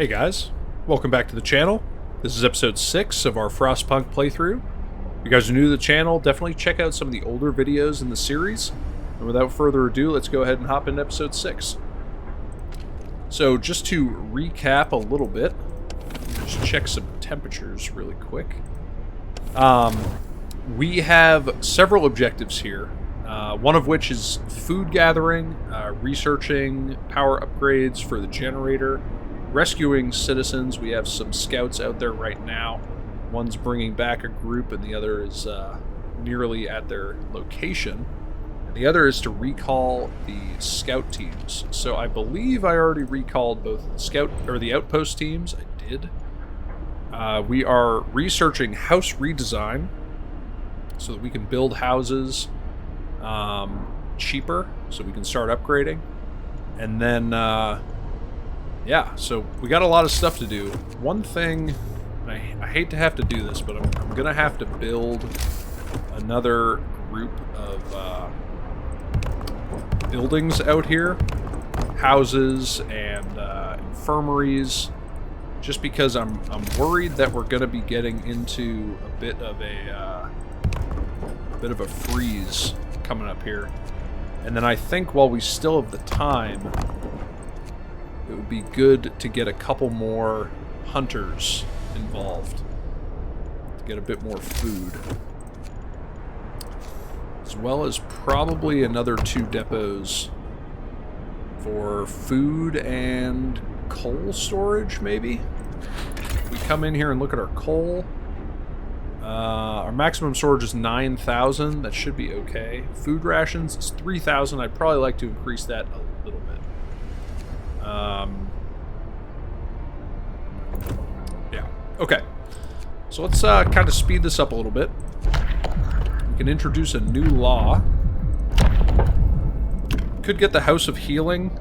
Hey guys, welcome back to the channel. This is episode 6 of our Frostpunk playthrough. If you guys are new to the channel, definitely check out some of the older videos in the series. And without further ado, let's go ahead and hop into episode 6. So just to recap a little bit, just check some temperatures really quick. We have several objectives here, one of which is food gathering, researching power upgrades for the generator, rescuing citizens. We have some scouts out there right now. One's bringing back a group and the other is nearly at their location. And the other is to recall the scout teams. So I believe I already recalled both the scout or the outpost teams. I did. We are researching house redesign so that we can build houses cheaper, so we can start upgrading. And then yeah, so we got a lot of stuff to do. One thing, I hate to have to do this, but I'm gonna have to build another group of buildings out here, houses and infirmaries, just because I'm worried that we're gonna be getting into a bit of a freeze coming up here. And then I think while we still have the time, it would be good to get a couple more hunters involved to get a bit more food, as well as probably another 2 depots for food and coal storage. Maybe if we come in here and look at our coal, our maximum storage is 9,000. That should be okay. Food rations is 3,000. I'd probably like to increase that a little bit. Yeah, okay. So let's kind of speed this up a little bit. We can introduce a new law. Could get the House of Healing.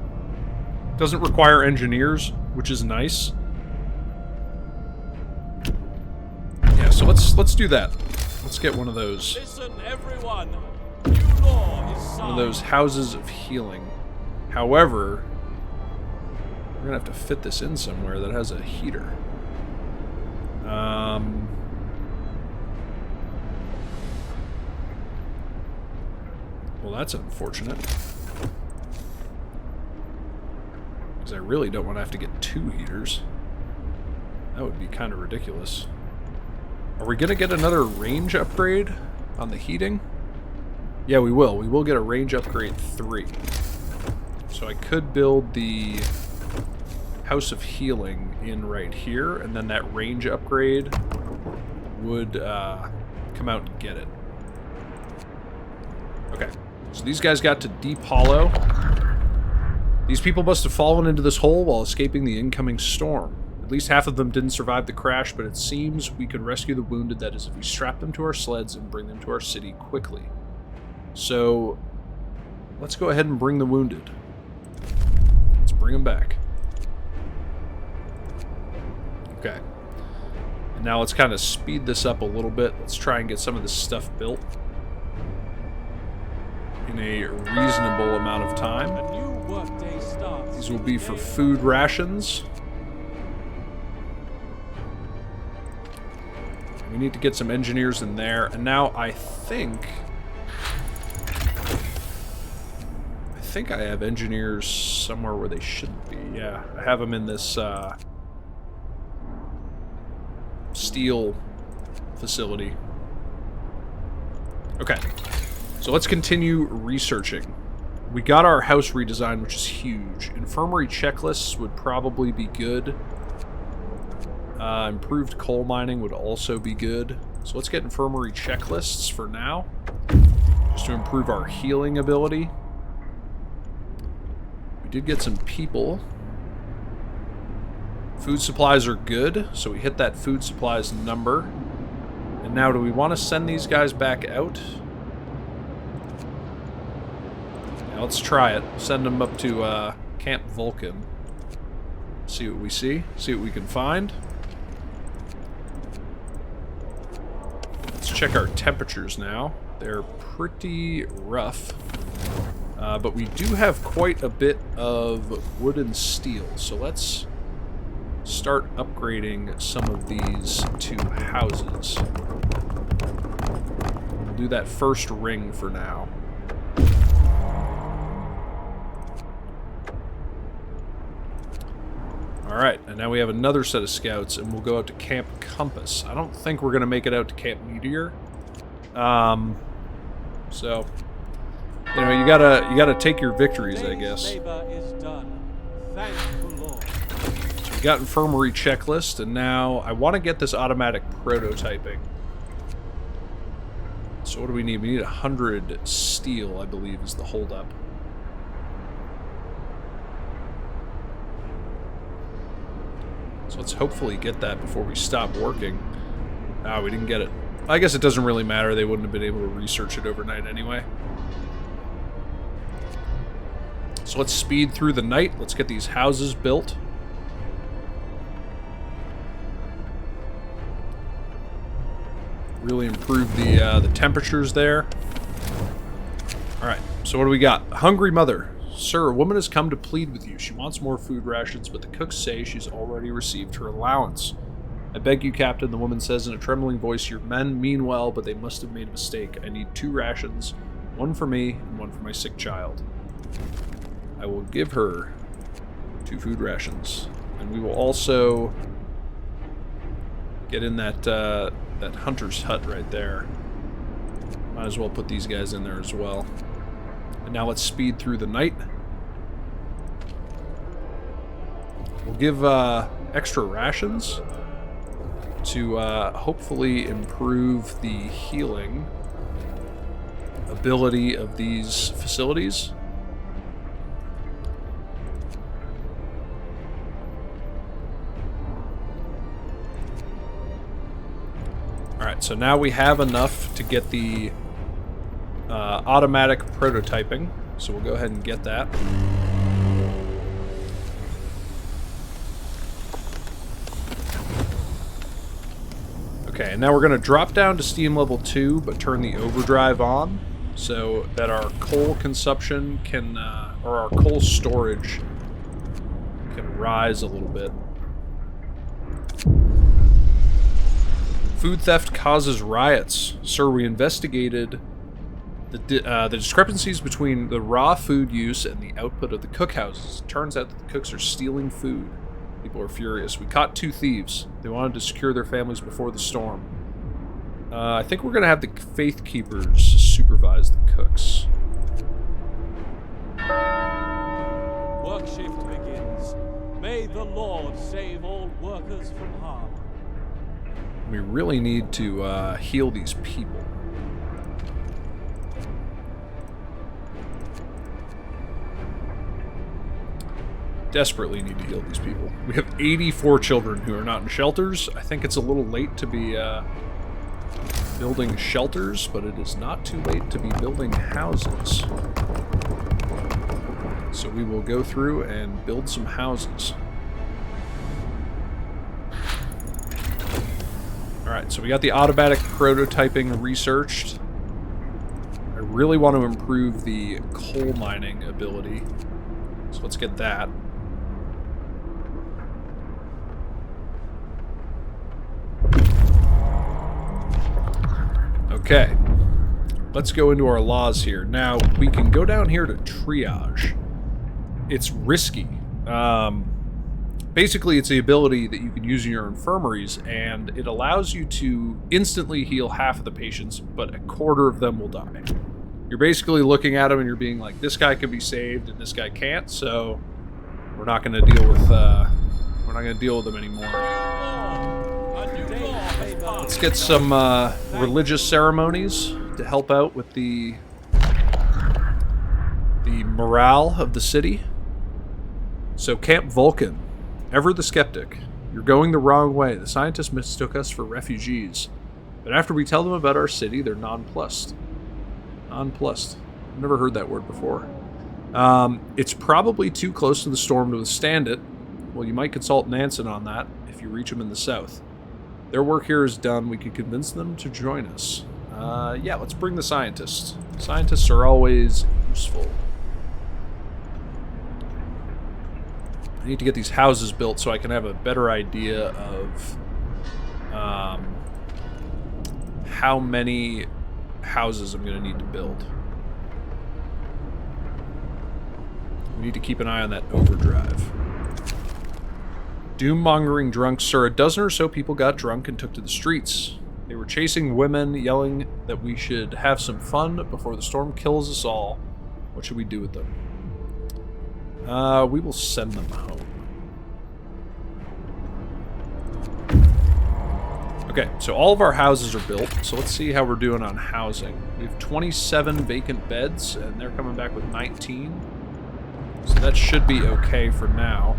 Doesn't require engineers, which is nice. Yeah, so let's do that. Let's get one of those. Listen, everyone. New law is signed. One of those Houses of Healing. However, we're gonna have to fit this in somewhere that has a heater. Well, that's unfortunate, because I really don't want to have to get 2 heaters. That would be kind of ridiculous. Are we gonna get another range upgrade on the heating? Yeah, we will. We will get a range upgrade 3. So I could build the House of Healing in right here, and then that range upgrade would come out and get it. Okay, so these guys got to Deep Hollow. These people must have fallen into this hole while escaping the incoming storm. At least half of them didn't survive the crash, but it seems we could rescue the wounded. That is, if we strap them to our sleds and bring them to our city quickly. So let's go ahead and bring the wounded. Let's bring them back. Okay. And now let's kind of speed this up a little bit. Let's try and get some of this stuff built in a reasonable amount of time. A new workday starts. These will be for food rations. We need to get some engineers in there. And now I think I have engineers somewhere where they shouldn't be. Yeah, I have them in this steel facility. Okay, so let's continue researching. We got our house redesign, which is huge. Infirmary checklists would probably be good. Improved coal mining would also be good. So let's get infirmary checklists for now, just to improve our healing ability. We did get some people. Food supplies are good, so we hit that food supplies number. And now, do we want to send these guys back out? Yeah, let's try it. Send them up to Camp Vulcan. See what we see. See what we can find. Let's check our temperatures now. They're pretty rough. But we do have quite a bit of wood and steel, so let's start upgrading some of these two houses. We'll do that first ring for now. Alright, and now we have another set of scouts, and we'll go out to Camp Compass. I don't think we're going to make it out to Camp Meteor. So, you know, you gotta take your victories, I guess. Labor is done. Thank the Lord. So we got infirmary checklist, and now I want to get this automatic prototyping. So what do we need? We need 100 steel, I believe, is the holdup. So let's hopefully get that before we stop working. Ah, we didn't get it. I guess it doesn't really matter. They wouldn't have been able to research it overnight anyway. So let's speed through the night. Let's get these houses built. Really improve the temperatures there. Alright, so what do we got? Hungry mother. Sir, a woman has come to plead with you. She wants more food rations, but the cooks say she's already received her allowance. I beg you, Captain, the woman says in a trembling voice, your men mean well, but they must have made a mistake. I need 2 rations, one for me and one for my sick child. I will give her 2 food rations. And we will also get in that hunter's hut right there. Might as well put these guys in there as well. And now let's speed through the night. We'll give extra rations to hopefully improve the healing ability of these facilities. Alright, so now we have enough to get the automatic prototyping, so we'll go ahead and get that. Okay, and now we're going to drop down to steam level 2, but turn the overdrive on, so that our coal consumption can, or our coal storage can rise a little bit. Food theft causes riots. Sir, we investigated the discrepancies between the raw food use and the output of the cookhouses. It turns out that the cooks are stealing food. People are furious. We caught 2 thieves. They wanted to secure their families before the storm. I think we're going to have the Faith Keepers supervise the cooks. Work shift begins. May the Lord save all workers from harm. We really need to heal these people. Desperately need to heal these people. We have 84 children who are not in shelters. I think it's a little late to be building shelters, but it is not too late to be building houses. So we will go through and build some houses. Alright, so we got the automatic prototyping researched. I really want to improve the coal mining ability. So let's get that. Okay. Let's go into our laws here. Now, we can go down here to triage. It's risky. Basically, it's the ability that you can use in your infirmaries, and it allows you to instantly heal half of the patients, but a quarter of them will die. You're basically looking at them and you're being like, this guy can be saved and this guy can't, so we're not going to deal with them anymore. Let's get some religious ceremonies to help out with the morale of the city. So, Camp Vulcan. Ever the skeptic. You're going the wrong way. The scientists mistook us for refugees. But after we tell them about our city, they're nonplussed. Nonplussed. I've never heard that word before. It's probably too close to the storm to withstand it. Well, you might consult Nansen on that if you reach them in the south. Their work here is done. We could convince them to join us. Yeah, let's bring the scientists. Scientists are always useful. I need to get these houses built so I can have a better idea of how many houses I'm going to need to build. We need to keep an eye on that overdrive. Doom-mongering drunks, sir. A dozen or so people got drunk and took to the streets. They were chasing women, yelling that we should have some fun before the storm kills us all. What should we do with them? We will send them home. Okay, so all of our houses are built, so let's see how we're doing on housing. We have 27 vacant beds, and they're coming back with 19. So that should be okay for now.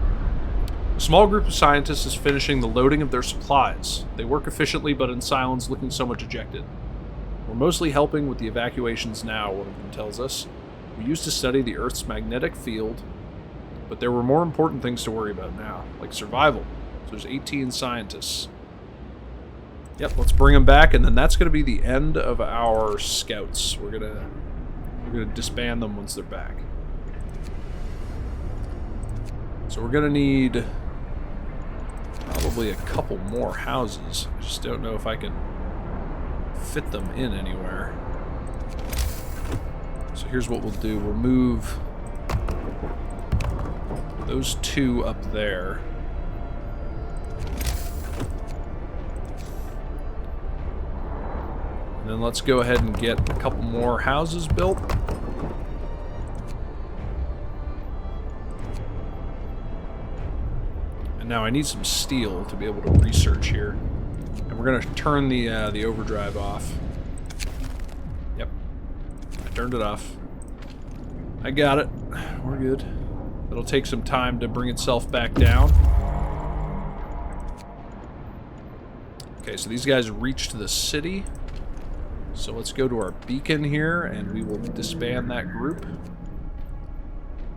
A small group of scientists is finishing the loading of their supplies. They work efficiently, but in silence, looking somewhat dejected. We're mostly helping with the evacuations now, one of them tells us. We used to study the Earth's magnetic field, but there were more important things to worry about now, like survival. So there's 18 scientists. Yep, let's bring them back, and then that's going to be the end of our scouts. We're gonna disband them once they're back. So we're gonna need probably a couple more houses. I just don't know if I can fit them in anywhere. So here's what we'll do. We'll move those two up there. And then let's go ahead and get a couple more houses built. And now I need some steel to be able to research here. And we're going to turn the overdrive off. Yep. I turned it off. I got it. We're good. It'll take some time to bring itself back down. Okay, so these guys reached the city. So let's go to our beacon here, and we will disband that group.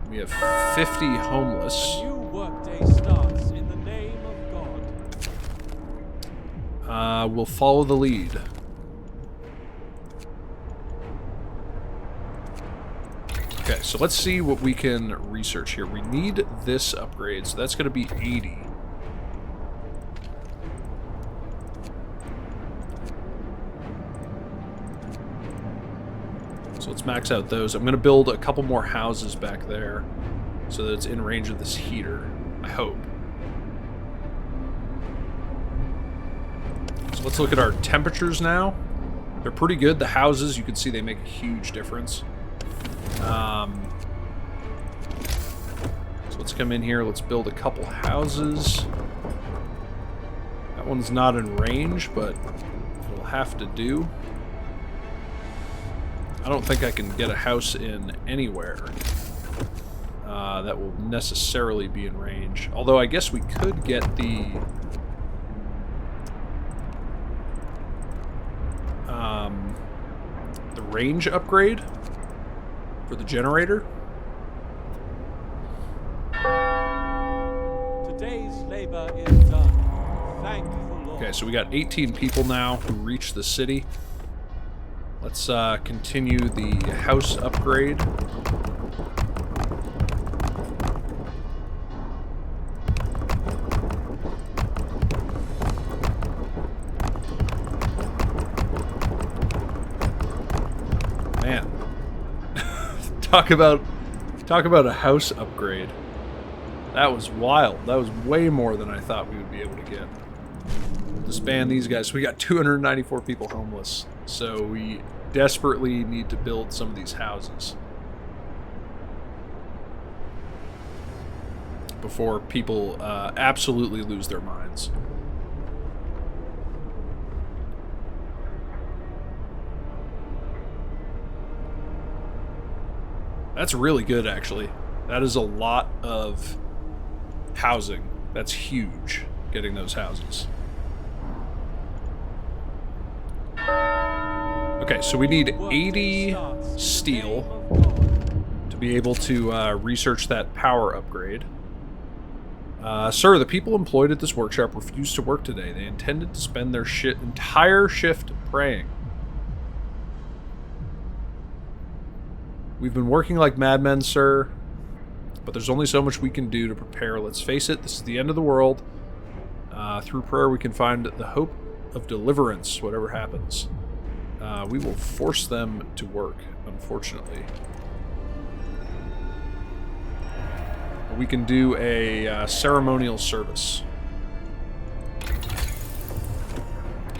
We have 50 homeless. New workday starts in the name of God. We'll follow the lead. Okay, so let's see what we can research here. We need this upgrade, so that's going to be 80. So let's max out those. I'm going to build a couple more houses back there so that it's in range of this heater, I hope. So let's look at our temperatures now. They're pretty good. The houses, you can see they make a huge difference. So let's come in here. Let's build a couple houses. That one's not in range, but it'll have to do. I don't think I can get a house in anywhere that will necessarily be in range. Although I guess we could get the range upgrade for the generator. Today's labor is done. Thank the Lord. Okay, so we got 18 people now who reached the city. Let's continue the house upgrade. Man, talk about a house upgrade. That was wild. That was way more than I thought we would be able to get. We'll disband these guys. So we got 294 people homeless. So we desperately need to build some of these houses before people absolutely lose their minds. That's really good, actually. That is a lot of housing. That's huge, getting those houses. Okay, so we need 80 steel to be able to research that power upgrade. Sir, the people employed at this workshop refused to work today. They intended to spend their entire shift praying. We've been working like madmen, sir, but there's only so much we can do to prepare. Let's face it, this is the end of the world. Through prayer, we can find the hope of deliverance, whatever happens. We will force them to work, unfortunately. We can do a ceremonial service.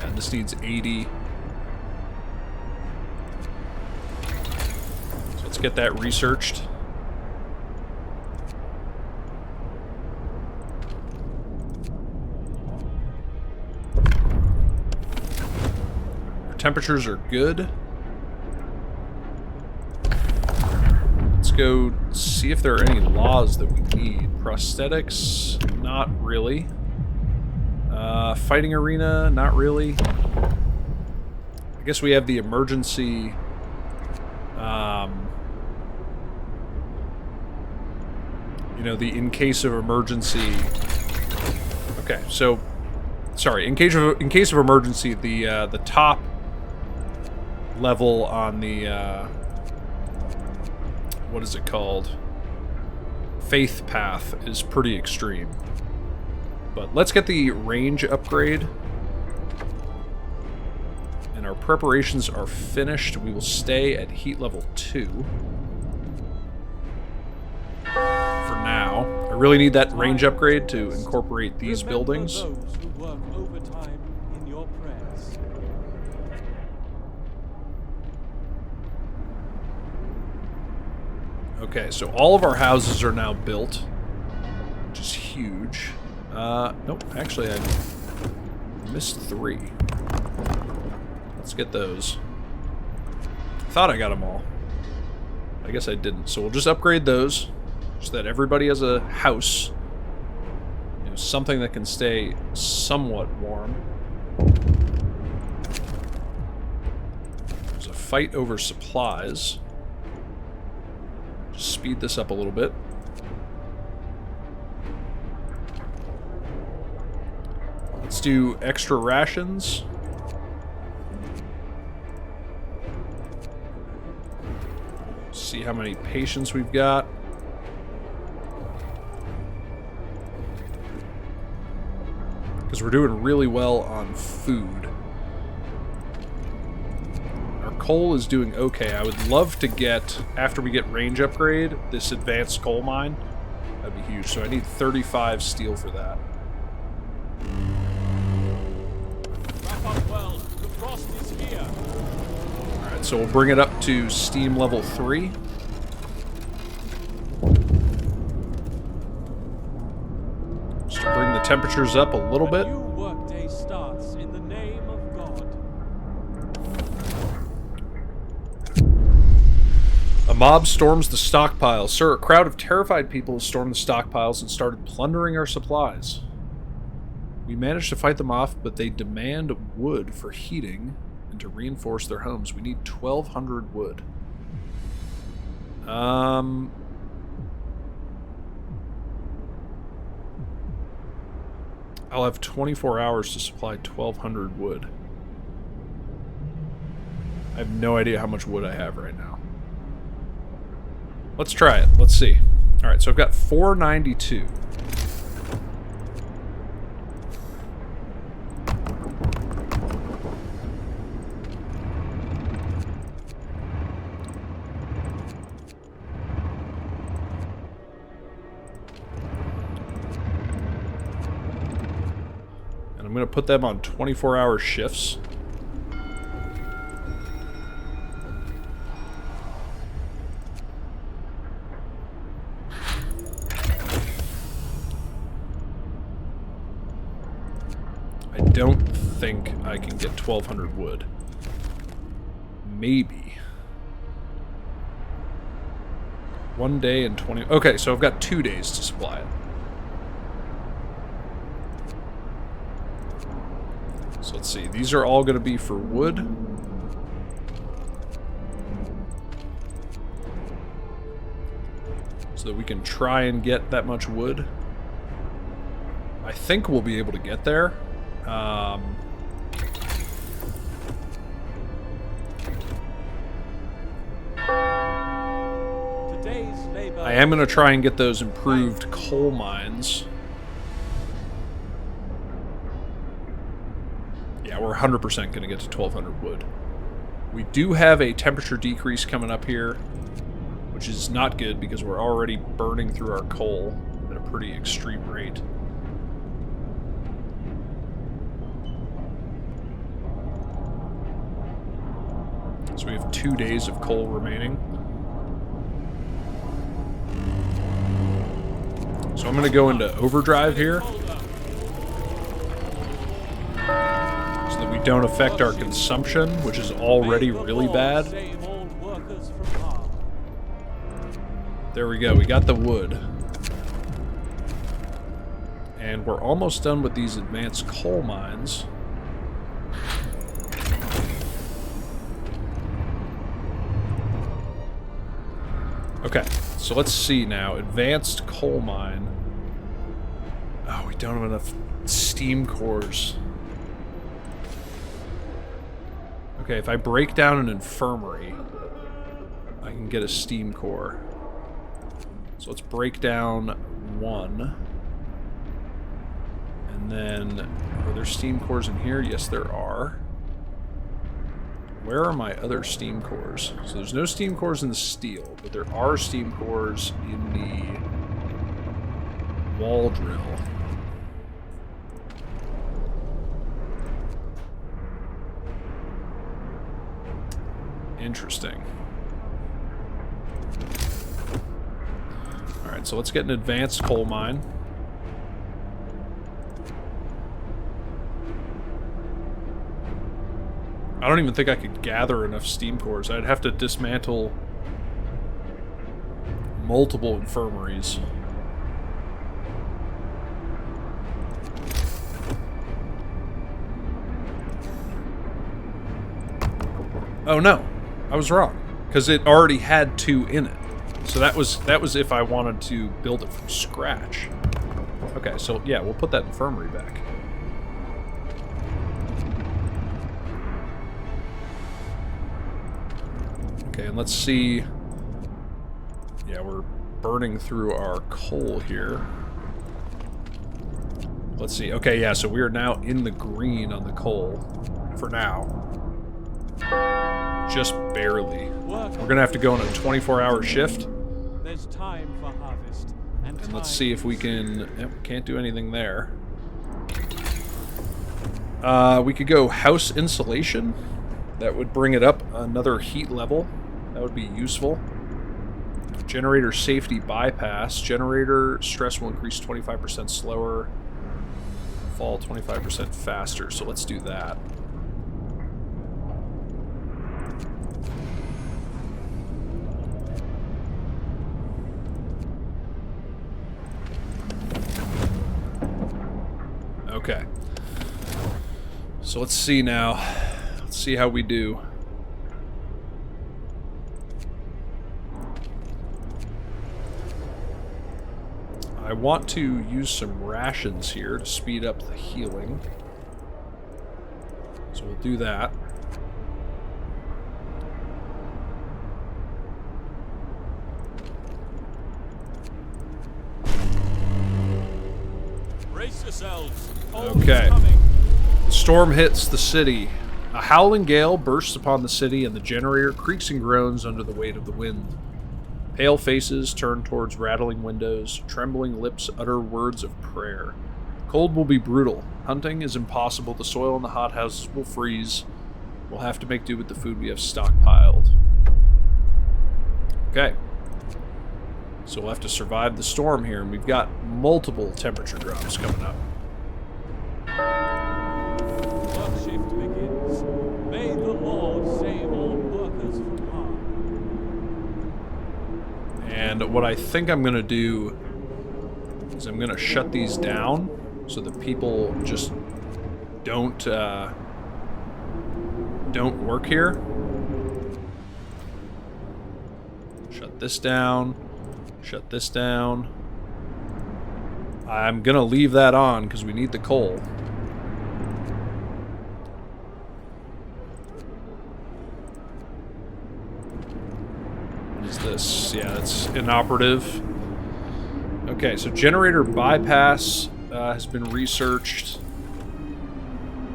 And this needs 80. So let's get that researched. Our temperatures are good. Let's go see if there are any laws that we need. Prosthetics, not really. Fighting arena, not really. I guess we have the emergency... you know, the in case of emergency... Okay, so... Sorry, in case of emergency, the top level on the... what is it called? Faith path is pretty extreme. But let's get the range upgrade. And our preparations are finished. We will stay at heat level 2. For now. I really need that range upgrade to incorporate these buildings. Remember those who work overtime in your prayers. Okay, so all of our houses are now built, which is huge. Nope, actually I missed 3. Let's get those. I thought I got them all. I guess I didn't. So we'll just upgrade those so that everybody has a house. You know, something that can stay somewhat warm. There's a fight over supplies. Just speed this up a little bit. Let's do extra rations. See how many patients we've got. Because we're doing really well on food. Our coal is doing okay. I would love to get, after we get range upgrade, this advanced coal mine. That'd be huge. So I need 35 steel for that. Wrap up well. The frost is here. Alright, so we'll bring it up to steam level 3. Just to bring the temperatures up a little bit. A new workday starts in the name of God. A mob storms the stockpile. Sir, a crowd of terrified people has stormed the stockpiles and started plundering our supplies. We managed to fight them off, but they demand wood for heating and to reinforce their homes. We need 1,200 wood. I'll have 24 hours to supply 1,200 wood. I have no idea how much wood I have right now. Let's try it. Let's see. Alright, so I've got 492. I'm going to put them on 24-hour shifts. I don't think I can get 1,200 wood. Maybe. 1 day and 20... Okay, so I've got 2 days to supply it. So let's see, these are all going to be for wood. So that we can try and get that much wood. I think we'll be able to get there. I am going to try and get those improved coal mines. Yeah, we're 100% going to get to 1,200 wood. We do have a temperature decrease coming up here, which is not good because we're already burning through our coal at a pretty extreme rate. So we have 2 days of coal remaining. So I'm going to go into overdrive here so that we don't affect our consumption, which is already really bad. There we go, we got the wood. And we're almost done with these advanced coal mines. Okay, so let's see now. Advanced coal mine. Oh, we don't have enough steam cores. Okay, if I break down an infirmary, I can get a steam core. So let's break down one. And then, are there steam cores in here? Yes, there are. Where are my other steam cores? So there's no steam cores in the steel, but there are steam cores in the wall drill. Interesting. Alright, so let's get an advanced coal mine. I don't even think I could gather enough steam cores. I'd have to dismantle multiple infirmaries. Oh no, I was wrong, because it already had 2 in it. So that was if I wanted to build it from scratch. Okay, so yeah, we'll put that infirmary back. Okay, and let's see. Yeah, we're burning through our coal here. Let's see. Okay, yeah, so we are now in the green on the coal. For now. Just barely. We're going to have to go on a 24-hour shift. There's time for harvest. And let's see if we can... Yep, can't do anything there. We could go house insulation. That would bring it up another heat level. That would be useful. Generator safety bypass. Generator stress will increase 25% slower. Fall 25% faster. So let's do that. Okay. So let's see now. Let's see how we do. I want to use some rations here to speed up the healing. So we'll do that. Brace yourselves. Okay. The storm hits the city. A howling gale bursts upon the city, and the generator creaks and groans under the weight of the wind. Pale faces turn towards rattling windows. Trembling lips utter words of prayer. Cold will be brutal. Hunting is impossible. The soil in the hothouses will freeze. We'll have to make do with the food we have stockpiled. Okay. So we'll have to survive the storm here, and we've got multiple temperature drops coming up. Work shift begins. May the Lord save all workers from harm. And what I think I'm going to do is I'm going to shut these down so that people just don't work here. Shut this down. Shut this down. I'm going to leave that on because we need the coal. is this? Yeah, that's inoperative. Okay, so generator bypass has been researched.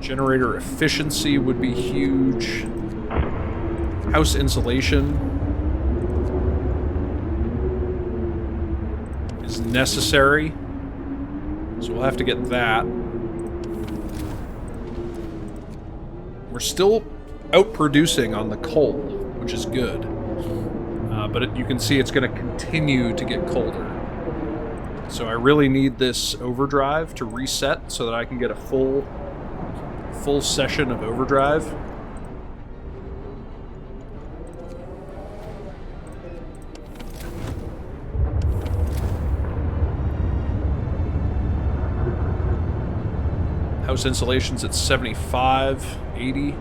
Generator efficiency would be huge. House insulation is necessary. So we'll have to get that. We're still outproducing on the coal, which is good. But you can see it's going to continue to get colder. So I really need this overdrive to reset so that I can get a full session of overdrive. House insulation's at 75, 80.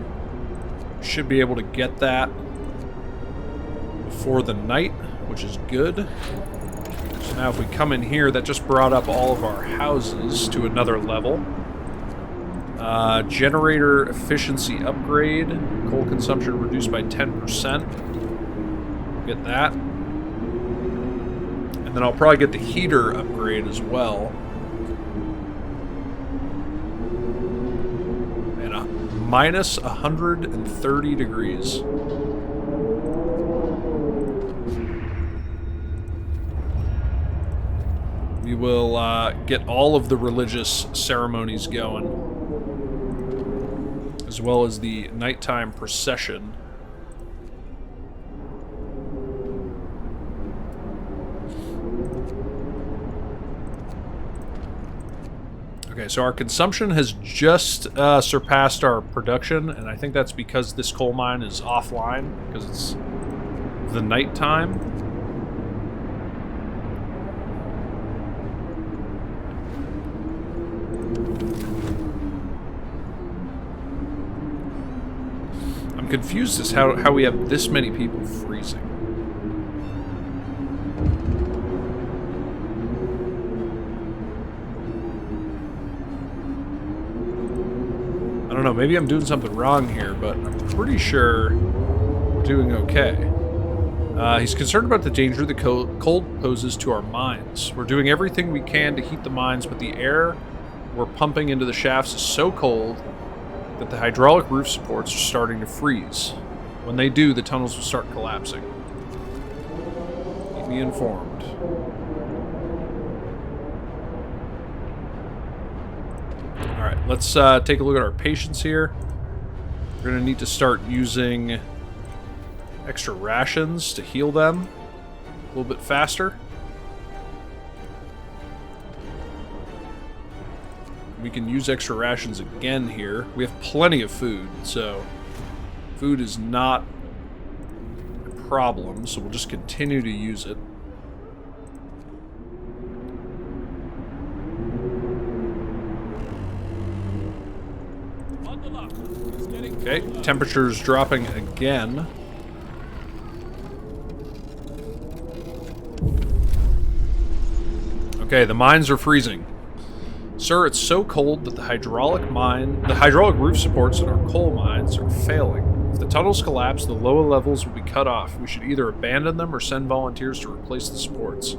Should be able to get that before the night, which is good. So now if we come in here, that just brought up all of our houses to another level. Generator efficiency upgrade. Coal consumption reduced by 10%. Get that. And then I'll probably get the heater upgrade as well. Minus 130 degrees. We will get all of the religious ceremonies going, as well as the nighttime procession. Okay, so our consumption has just surpassed our production, and I think that's because this coal mine is offline, because it's the nighttime. I'm confused as how we have this many people freezing. I don't know, maybe I'm doing something wrong here, but I'm pretty sure we're doing okay. He's concerned about the danger the cold poses to our mines. We're doing everything we can to heat the mines, but the air we're pumping into the shafts is so cold that the hydraulic roof supports are starting to freeze. When they do, the tunnels will start collapsing. Keep me informed. Alright, let's take a look at our patients here. We're going to need to start using extra rations to heal them a little bit faster. We can use extra rations again here. We have plenty of food, so food is not a problem, so we'll just continue to use it. Okay, temperature's dropping again. Okay, the mines are freezing. Sir, it's so cold that the hydraulic roof supports in our coal mines are failing. If the tunnels collapse, the lower levels will be cut off. We should either abandon them or send volunteers to replace the supports.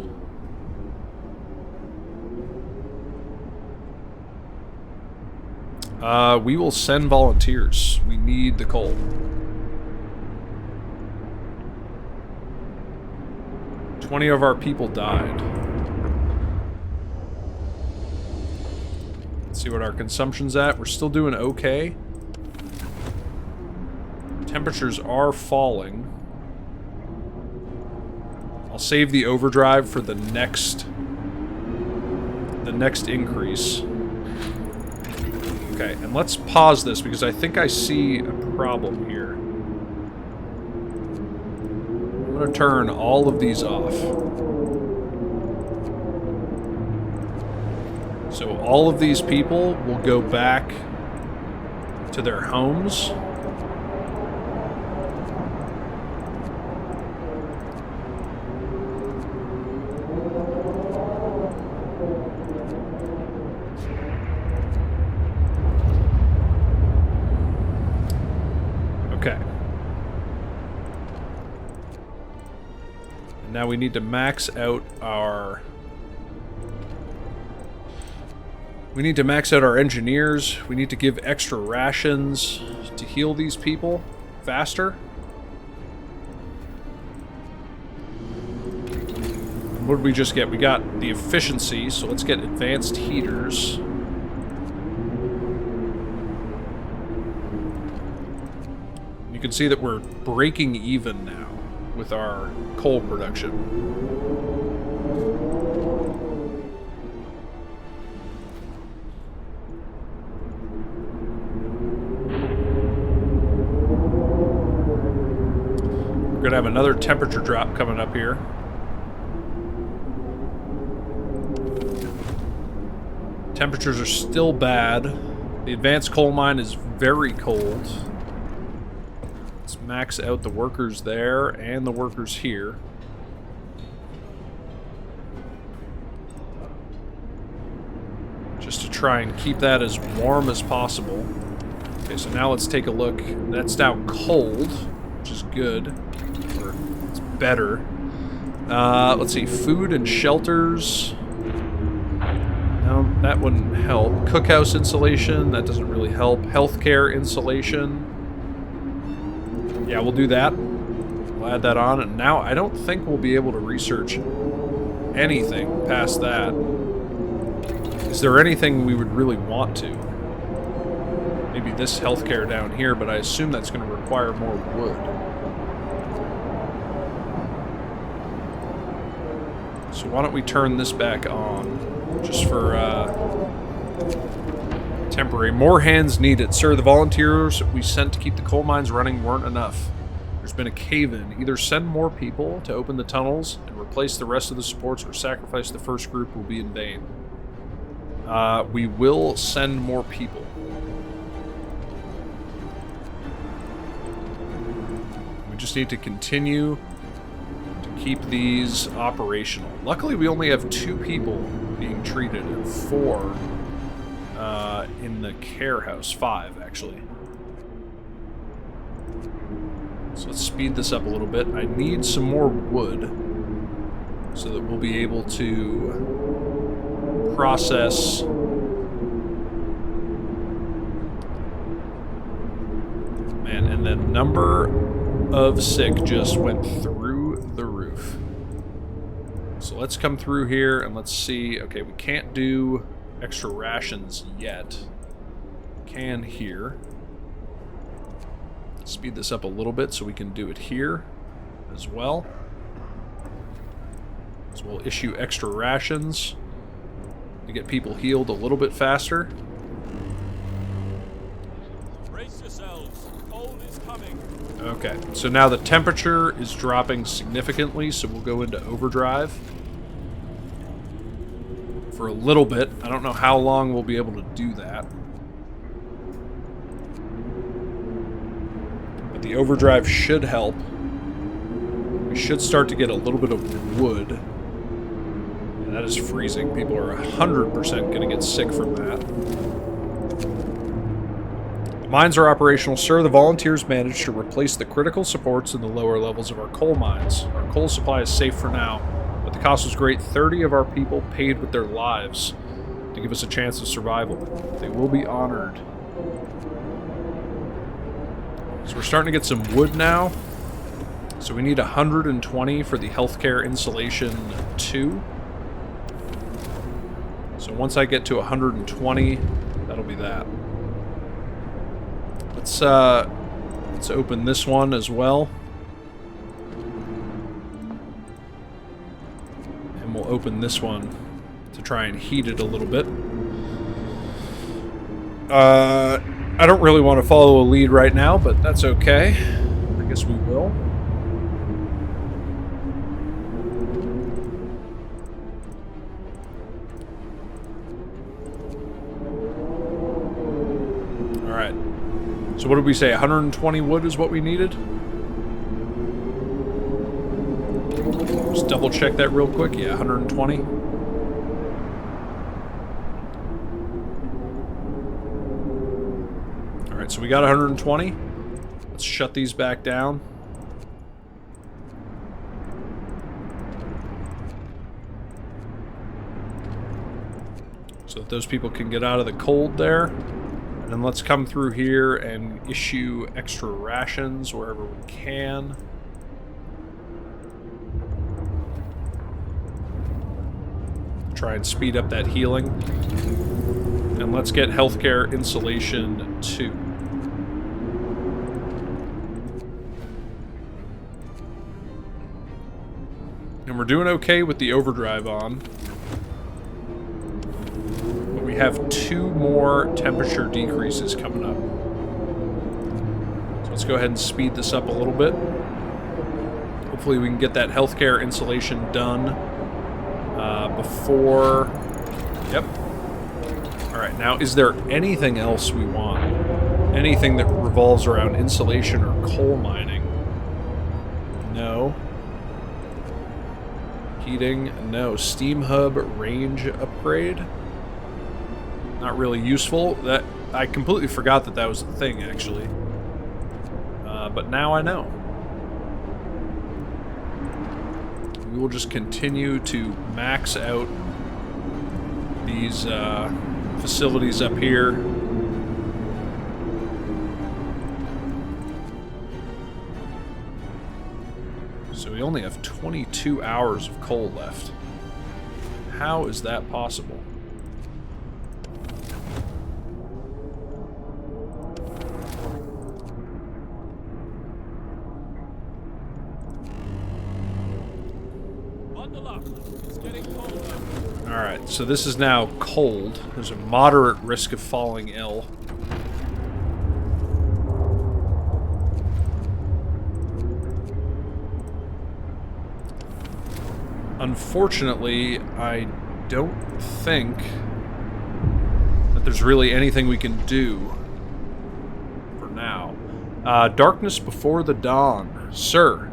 We will send volunteers. We need the coal. Twenty of our people died. Let's see what our consumption's at. We're still doing okay. Temperatures are falling. I'll save the overdrive for the next increase. Okay, and let's pause this because I think I see a problem here. I'm going to turn all of these off. So all of these people will go back to their homes. Now we need to max out our... We need to max out our engineers. We need to give extra rations to heal these people faster. And what did we just get? We got the efficiency, so let's get advanced heaters. You can see that we're breaking even now with our coal production. We're gonna have another temperature drop coming up here. Temperatures are still bad. The advanced coal mine is very cold. Let's max out the workers there and the workers here. Just to try and keep that as warm as possible. Okay, so now let's take a look. That's now cold, which is good. Or it's better. Let's see, food and shelters. No, that wouldn't help. Cookhouse insulation, that doesn't really help. Healthcare insulation. Yeah, we'll do that. We'll add that on, and now I don't think we'll be able to research anything past that. Is there anything we would really want to? Maybe this healthcare down here, but I assume that's going to require more wood. So why don't we turn this back on, just for temporary. More hands needed. Sir, the volunteers we sent to keep the coal mines running weren't enough. There's been a cave-in. Either send more people to open the tunnels and replace the rest of the supports, or sacrifice the first group will be in vain. We will send more people. We just need to continue to keep these operational. Luckily, we only have 2 people being treated and 4 in the care house. 5, actually. So let's speed this up a little bit. I need some more wood so that we'll be able to process man, and the number of sick just went through the roof. So let's come through here and let's see. Okay, we can't do extra rations yet. Can here. Speed this up a little bit so we can do it here as well. So we'll issue extra rations to get people healed a little bit faster. Brace yourselves. Cold is coming. Okay, so now the temperature is dropping significantly, so we'll go into overdrive for a little bit. I don't know how long we'll be able to do that. But the overdrive should help. We should start to get a little bit of wood. And that is freezing. People are 100% going to get sick from that. The mines are operational, sir. The volunteers managed to replace the critical supports in the lower levels of our coal mines. Our coal supply is safe for now, but the cost was great. 30 of our people paid with their lives to give us a chance of survival. They will be honored. So we're starting to get some wood now. So we need 120 for the healthcare insulation 2. So once I get to 120, that'll be that. Let's open this one as well. And we'll open this one to try and heat it a little bit. I don't really want to follow a lead right now, but that's okay. I guess we will. Alright. So what did we say? 120 wood is what we needed? Just double check that real quick. Yeah, 120. Alright, so we got 120. Let's shut these back down. so that those people can get out of the cold there. And then let's come through here and issue extra rations wherever we can. Try and speed up that healing. And let's get healthcare insulation 2. And we're doing okay with the overdrive on. But we have 2 more temperature decreases coming up. So let's go ahead and speed this up a little bit. Hopefully we can get that healthcare insulation done before... Yep. Alright, now is there anything else we want? Anything that revolves around insulation or coal mining? No. Heating? No. Steam hub range upgrade? Not really useful. That I completely forgot that that was a thing, actually. But now I know. We will just continue to max out these facilities up here. So we only have 22 hours of coal left. How is that possible? Bundle up. It's getting colder. Alright, so this is now cold. There's a moderate risk of falling ill. Unfortunately, I don't think that there's really anything we can do for now. Darkness before the dawn. Sir,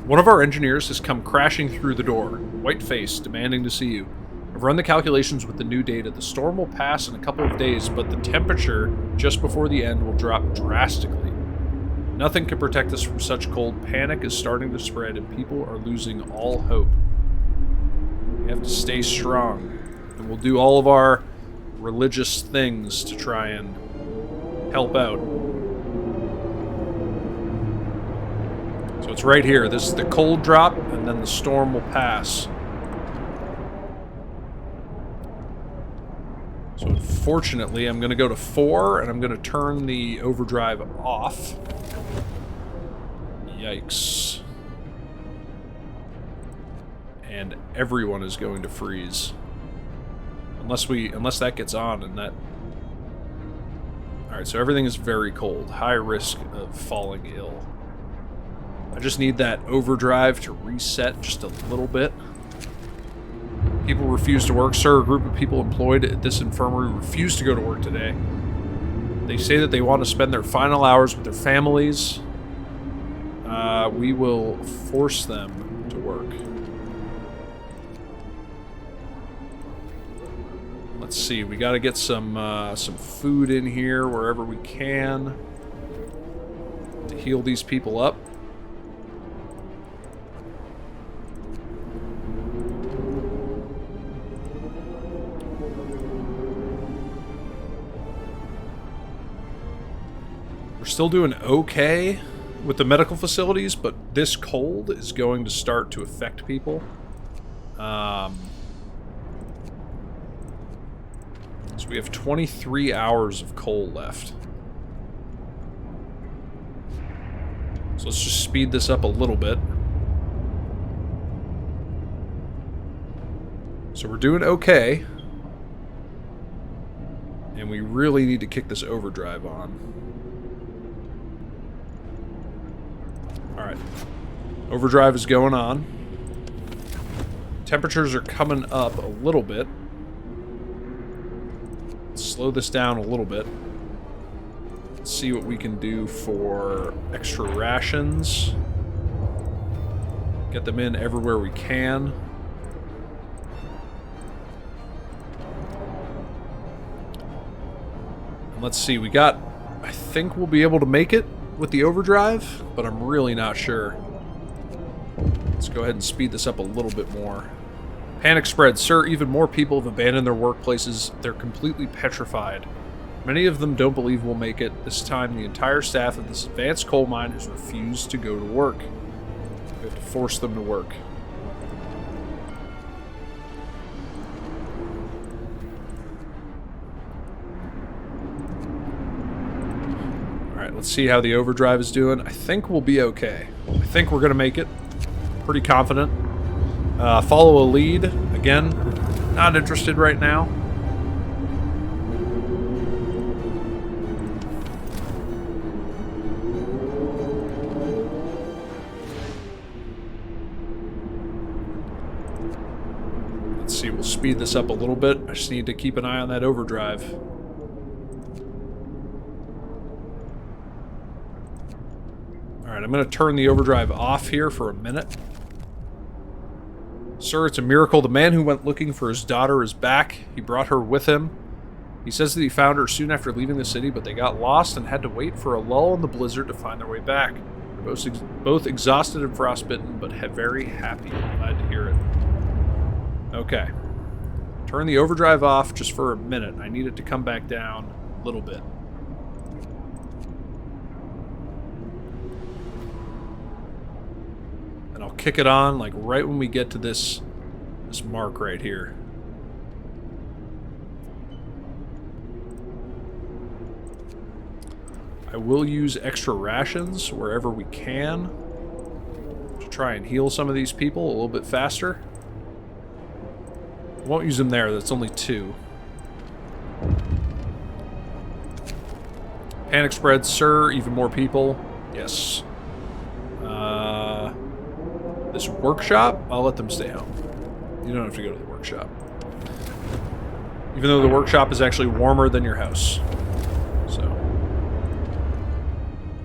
one of our engineers has come crashing through the door, white-faced, demanding to see you. I've run the calculations with the new data. The storm will pass in a couple of days, but the temperature just before the end will drop drastically. Nothing can protect us from such cold. Panic is starting to spread, and people are losing all hope. We have to stay strong, and we'll do all of our religious things to try and help out. So it's right here. This is the cold drop, and then the storm will pass. So unfortunately, I'm going to go to 4, and I'm going to turn the overdrive off. Yikes. And everyone is going to freeze. Unless that gets on, and that... Alright, so everything is very cold. High risk of falling ill. I just need that overdrive to reset just a little bit. People refuse to work. Sir, a group of people employed at this infirmary refuse to go to work today. They say that they want to spend their final hours with their families. We will force them to work. Let's see, we got to get some food in here wherever we can to heal these people up. We're still doing okay with the medical facilities, but this cold is going to start to affect people. So we have 23 hours of coal left. So let's just speed this up a little bit. So we're doing okay. And we really need to kick this overdrive on. Alright. Overdrive is going on. Temperatures are coming up a little bit. Let's slow this down a little bit. Let's see what we can do for extra rations. Get them in everywhere we can. And let's see, we got... I think we'll be able to make it with the overdrive, but I'm really not sure. Let's go ahead and speed this up a little bit more. Panic spreads. Sir, even more people have abandoned their workplaces. They're completely petrified. Many of them don't believe we'll make it. This time, the entire staff of this advanced coal mine has refused to go to work. We have to force them to work. Alright, let's see how the overdrive is doing. I think we'll be okay. I think we're going to make it. Pretty confident. Follow a lead. Again, not interested right now. Let's see, we'll speed this up a little bit. I just need to keep an eye on that overdrive. Alright, I'm going to turn the overdrive off here for a minute. Sir, it's a miracle. The man who went looking for his daughter is back. He brought her with him. He says that he found her soon after leaving the city, but they got lost and had to wait for a lull in the blizzard to find their way back. They're both exhausted and frostbitten, but very happy. I'm glad to hear it. Okay. Turn the overdrive off just for a minute. I need it to come back down a little bit. And I'll kick it on like right when we get to this mark right here. I will use extra rations wherever we can to try and heal some of these people a little bit faster. I won't use them there, that's only 2. Panic spreads, sir, even more people. Yes. This workshop, I'll let them stay home. You don't have to go to the workshop. Even though the workshop is actually warmer than your house. So,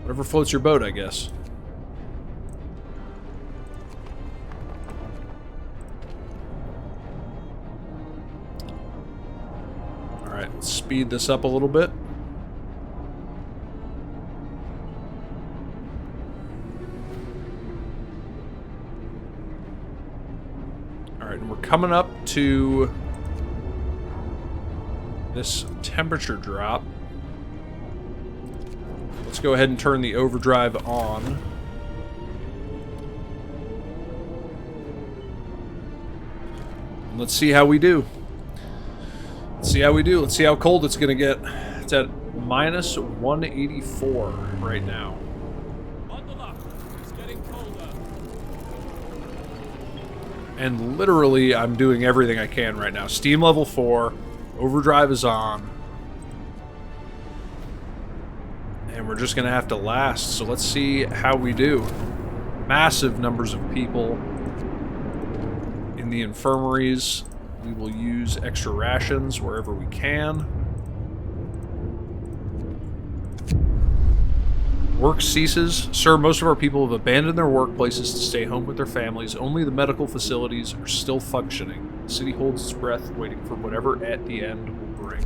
whatever floats your boat, I guess. Alright, let's speed this up a little bit. Alright, and we're coming up to this temperature drop. Let's go ahead and turn the overdrive on. And let's see how we do. Let's see how we do. Let's see how cold it's going to get. It's at minus 184 right now. Bundle up. It's getting colder. And literally, I'm doing everything I can right now. Steam level 4. Overdrive is on. And we're just going to have to last. So let's see how we do. Massive numbers of people in the infirmaries. We will use extra rations wherever we can. Work ceases. Sir, most of our people have abandoned their workplaces to stay home with their families. Only the medical facilities are still functioning. The city holds its breath, waiting for whatever at the end will bring.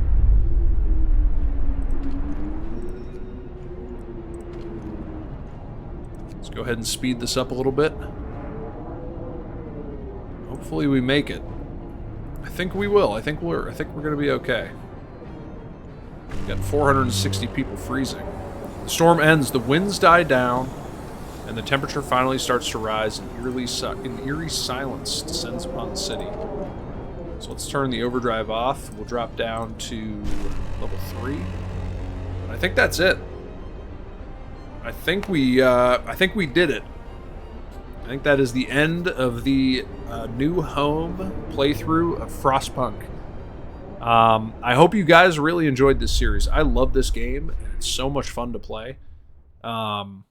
Let's go ahead and speed this up a little bit. Hopefully we make it. I think we will. I think we're going to be okay. We've got 460 people freezing. The storm ends, the winds die down, and the temperature finally starts to rise, and eerie silence descends upon the city. So let's turn the overdrive off. We'll drop down to level 3. And I think that's it. I think we did it. I think that is the end of the new home playthrough of Frostpunk. I hope you guys really enjoyed this series. I love this game, and it's so much fun to play. And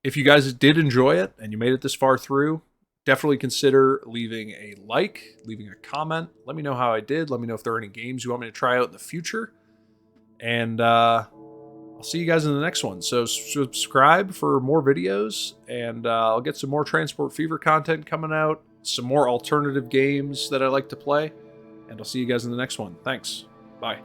if you guys did enjoy it, and you made it this far through, definitely consider leaving a like, leaving a comment. Let me know how I did. Let me know if there are any games you want me to try out in the future. And I'll see you guys in the next one. So subscribe for more videos, and I'll get some more Transport Fever content coming out, some more alternative games that I like to play, and I'll see you guys in the next one. Thanks. Bye.